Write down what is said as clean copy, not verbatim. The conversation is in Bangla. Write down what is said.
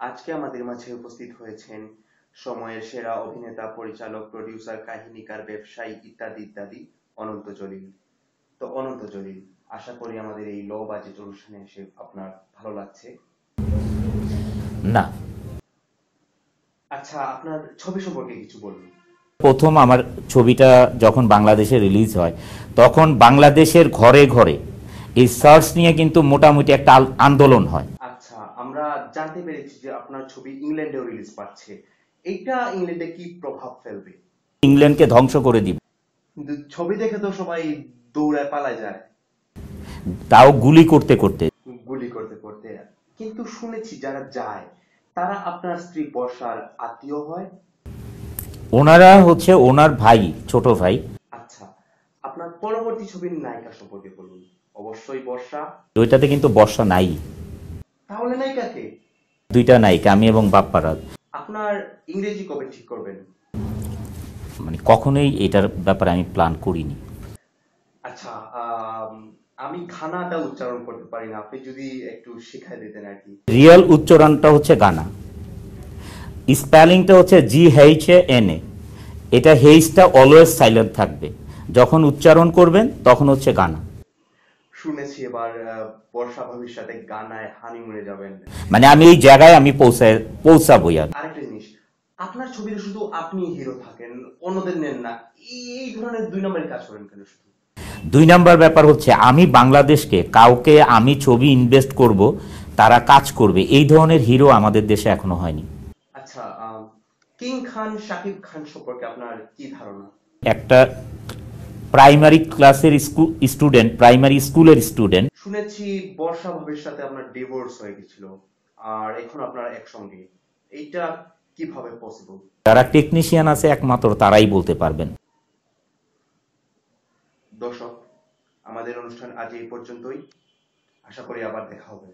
আজকে আমাদের মাঝে উপস্থিত হয়েছেন সময়ের সেরা অভিনেতা, পরিচালক, প্রডিউসার, কাহিনীকার, ব্যবসায়ী ইত্যাদি ইত্যাদি অনন্ত জলিল। তো অনন্ত জলিল, আশা করি আমাদের এই লো বাজেট অনুষ্ঠানে এসে আপনার ভালো লাগছে। না, আচ্ছা, আপনার ছবি সম্পর্কে কিছু বলুন। প্রথম আমার ছবিটা যখন বাংলাদেশে রিলিজ হয় তখন বাংলাদেশের ঘরে ঘরে এই সার্চ নিয়ে কিন্তু মোটামুটি একটা আন্দোলন হয়। আচ্ছা, আমরা জানতে পেরেছি যে আপনার ছবি ইংল্যান্ডেও রিলিজ পাচ্ছে। এইটা ইংল্যান্ডে কি প্রভাব ফেলবে? ইংল্যান্ডকে ধ্বংস করে দিবে, কিন্তু ছবি দেখে তো সবাই দৌড়ায় পালায় যায়, তাও গুলি করতে করতে। গুলি করতে করতে। কিন্তু শুনেছি যারা যায় তারা আপনার স্ত্রী বর্ষার আত্মীয় হয়। ওনারা হচ্ছে ওনার ভাই, ছোট ভাই। আচ্ছা, আপনার পরবর্তী ছবির নায়িকা সম্পর্কে বলুন। অবশ্যই বর্ষা। ওইটাতে কিন্তু বর্ষা নাই, তাহলে নায়িকাকে? দুইটা নায়িকা, আমি এবং বাপ্পারাজ। আপনার ইংরেজি কবে ঠিক করবেন? মানে কখনোই এটার ব্যাপারে আমি প্ল্যান করিনি। আচ্ছা, আমি খানাটা উচ্চারণ করতে পারি না, আপনি যদি একটু শিখাই দিতেন আর কি। রিয়েল উচ্চারণটা হচ্ছে গানা, স্পেলিংটা হচ্ছে GHANA। এটা হেইসটা অলওয়েজ সাইলেন্ট থাকবে, যখন উচ্চারণ করবেন তখন হচ্ছে গানা। শুনেছি এবার বর্ষা ভবিষ্যতে গানায় হানিমুনে যাবেন। মানে আমি এই জায়গায় আমি পৌঁছাবো। আর আরেকটা জিনিস, আপনার ছবিতে শুধু আপনি হিরো থাকেন, অন্যদের নেন না, এই ধরনের দুই নম্বরের কাজ করেন কেন শুধু? দুই নাম্বার ব্যাপার হচ্ছে আমি বাংলাদেশকে কাউকে আমি ছবি ইনভেস্ট করব, তারা কাজ করবে, এই ধরনের হিরো আমাদের দেশে এখনো হয়নি। আচ্ছা, কিং খান শাকিব খান সম্পর্কে আপনার কি ধারণা? একটা প্রাইমারি ক্লাসের স্টুডেন্ট, প্রাইমারি স্কুলের স্টুডেন্ট। শুনেছি বর্ষা ভবিষ্যতে আপনার ডিভোর্স হয়ে গেছিল আর এখন আপনার একসঙ্গে, এইটা কিভাবে পসিবল? যারা টেকনিশিয়ান আছে একমাত্র তারাই বলতে পারবেন। দর্শক, আমাদের অনুষ্ঠান আজ এই পর্যন্তই। আশা করি আবার দেখা হবে।